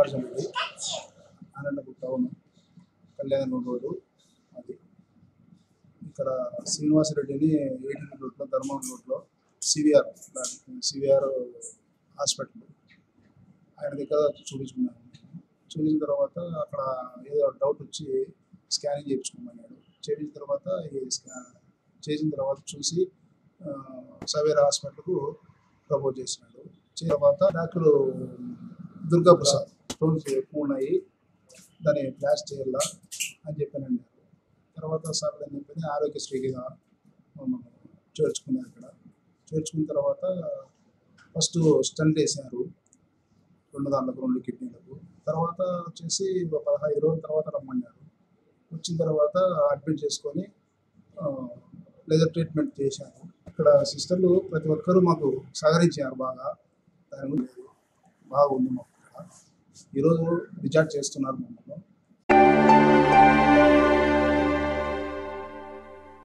Mallikarjuna Reddy, Anantapuram town, కళ్యాణ road. అది ఇక్కడ శ్రీనివాసరెడ్డిని 18 రోడ్లో, ధర్మవరం రోడ్లో సివిఆర్ హాస్పిటల్ ఆయన దగ్గర చూపించుకున్నాను. చూసిన తర్వాత అక్కడ ఏదో డౌట్ వచ్చి స్కానింగ్ చేయించుకోమన్నాడు. చేసిన తర్వాత చూసి సవేరా హాస్పిటల్కు ప్రపోజ్ చేసినాడు. తర్వాత డాక్టర్ దుర్గాప్రసాద్ స్టోన్స్ ఎక్కువ ఉన్నాయి, దాన్ని ఫ్లాష్ చేయాలా అని చెప్పానండి. తర్వాత సార్ అని చెప్పి ఆరోగ్యశ్రీకి చేర్చుకున్నారు. అక్కడ చేర్చుకున్న తర్వాత ఫస్ట్ స్టంట్ వేసారు 2 కిడ్నీలకు. తర్వాత వచ్చేసి 15 రోజుల తర్వాత రమ్మన్నారు. వచ్చిన తర్వాత అడ్మిట్ చేసుకొని లేజర్ ట్రీట్మెంట్ చేశాను. ఇక్కడ సిస్టర్లు ప్రతి ఒక్కరూ మాకు సహకరించారు బాగా. దాని గురించి బాగుంది మాకు. ఈరోజు డిశ్చార్జ్ చేస్తున్నారు.